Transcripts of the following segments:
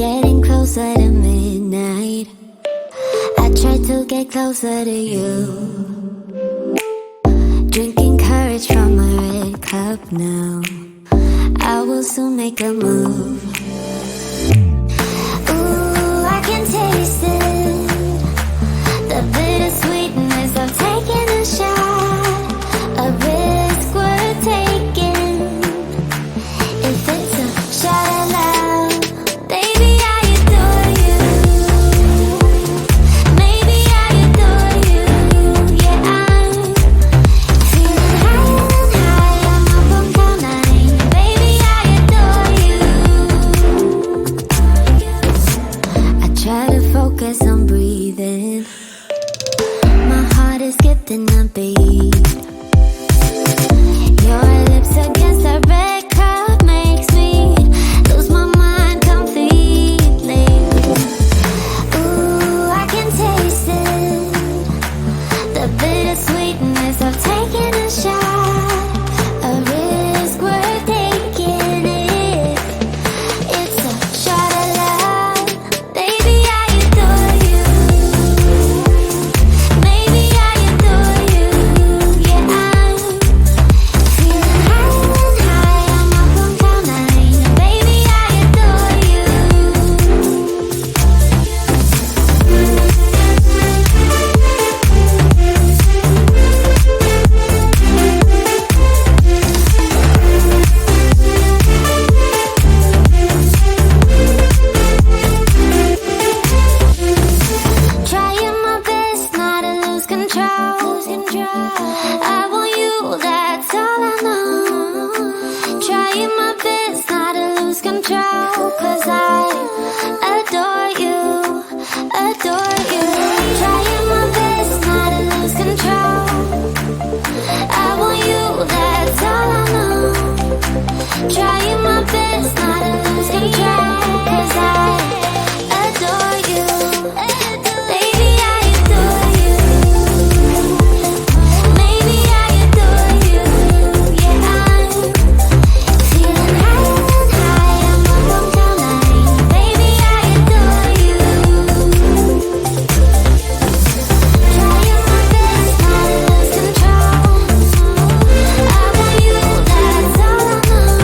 getting closer to midnight. I try to get closer to you. Drinking courage from a red cup now. I will soon make a move. Ooh, I can taste it. The bittersweetness of taking a shot. A risk worth taking. If it's a shot at love, baby, I adore you. Maybe I adore you. Yeah, I'm feeling higher and higher. I'm up on cloud nine. Baby, I adore you. I try to focus on breathing. My heart is skipping a beat. Your lips against a red cup makes me lose my mind completely. Ooh, I can taste it. The bittersweetness of taking a shot. A risk worth taking it. It's a shot at love. Baby, I adore you. Maybe I adore you. Yeah, I'm feeling higher and higher. I'm up on cloud nine. Baby, I adore you. Trying my best not to lose control. I want you, that's all I know. Trying my best not to lose control. 'Cause I adore you, adore you. Trying my best not to lose control. I want you, that's all I know. Trying my best not to lose control. 'Cause I adore you. Baby, I adore you. Maybe I adore you. Yeah, I'm feeling higher and higher. I'm up on cloud nine. Baby, I adore you. Trying my best not to lose control. I want you, that's all I know.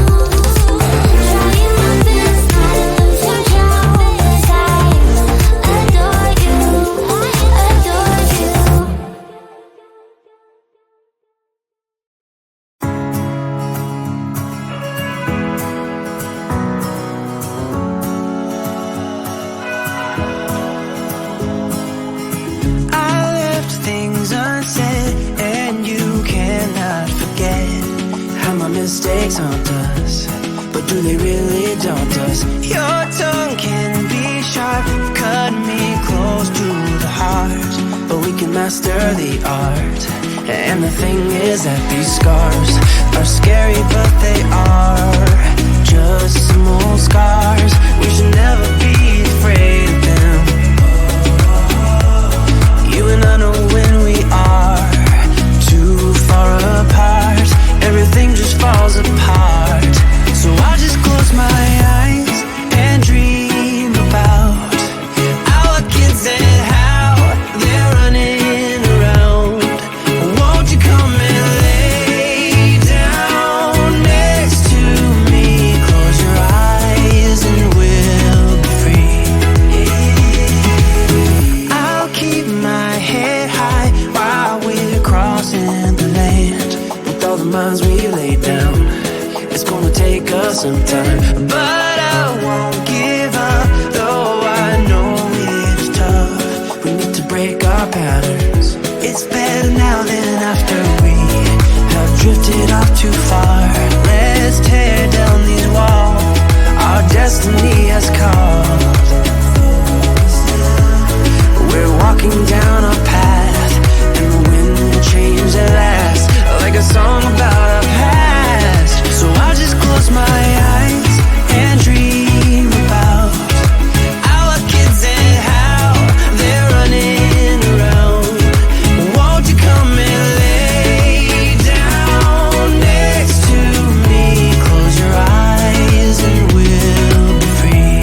Trying my best not to lose control. 'Cause I adore you, adore you. I left things unsaid, and you cannot forget how my mistakes haunt us. But do they really daunt us? Your tongue can be sharp, cut me close to the heart. But we can master the art. And the thing is that these scars are scary, but they are just some old scars. We should never be afraid of them. You and I know when we are too far apart, everything just falls apart. So I just close my eyes and dream about our kids and how they're running around. Won't you come and lay down next to me? Close your eyes and we'll be free. I'll keep my head high while we're crossing the land. With all the minds we laid down, it's gonna take us some time. But I won't give up, though I know it's tough. We need to break our patterns. It's better now than after we have drifted off too far. Let's tear down these walls our destiny has called. We're walking down a path, and the wind will change at last, like a song about our past. So I just close my eyes and dream about our kids and how they're running around. Won't you come and lay down next to me? Close your eyes and we'll be free.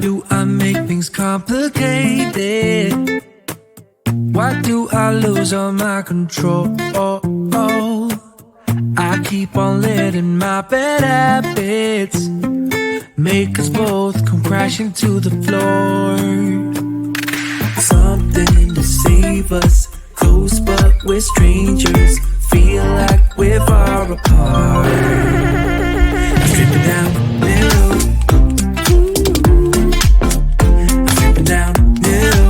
do I make things complicated? Why do I lose all my control? I keep on letting my bad habits make us both come crashing to the floor. Something to save us, close but we're strangers. Feel like we're far apart. I'm stripping down new. I'm stripping down new.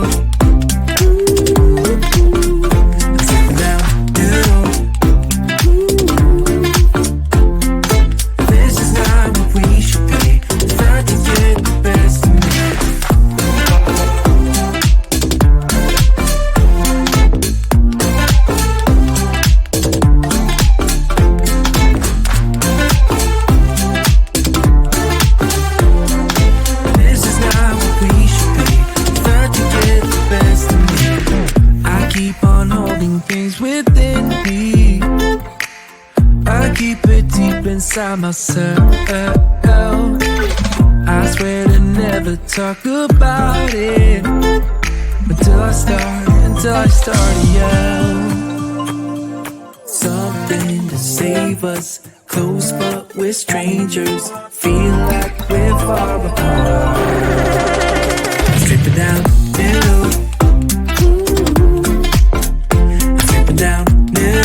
I'm stripping down new. This is not what we should be. Trying to get the best of me. Inside myself, I swear to never talk about it until I start to yell. Something to save us, close but we're strangers. Feel like we're far apart. Strip it down, new. Strip it down, new.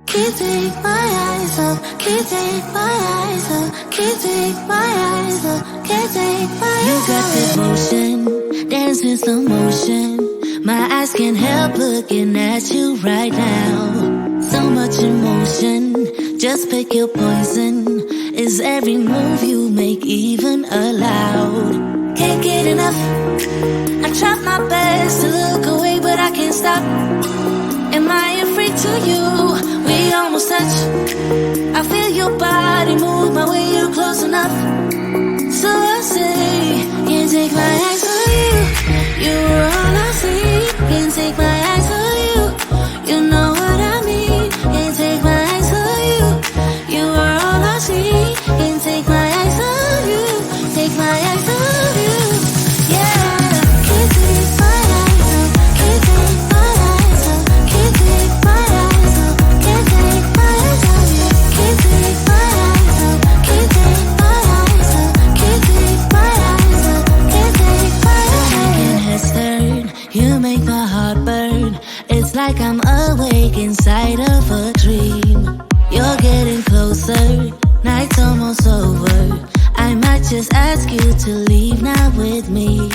Can't take my eyes off, can't take my eyes off, can't take my eyes off, can't take my eyes off. You got that motion, dance in slow motion. My eyes can't help looking at you right now. So much emotion, just pick your poison. Is every move you make even allowed? Can't get enough, I try my best to look away but I can't stop. Am I a freak to you? We almost touch. I feel your body move my way, you're close enough. So I say, can't take my eyes on you. You were all I see. Can't take my eyes on you. You know what I mean. Can't take my eyes on you. You were all I see. Can't take my eyes on you. Take my eyes on you. Yeah. Can't take my eyes off. Can't take my eyes off. Can't take my eyes off. Can't take my eyes off you. Can't take my eyes off. Can't take my eyes off. Can't take my eyes off. Can't take my eyes off. Shaking head stirred, you make my heart burn. It's like I'm awake inside of a dream. You're getting closer, night's almost over. I might just ask you to leave now with me.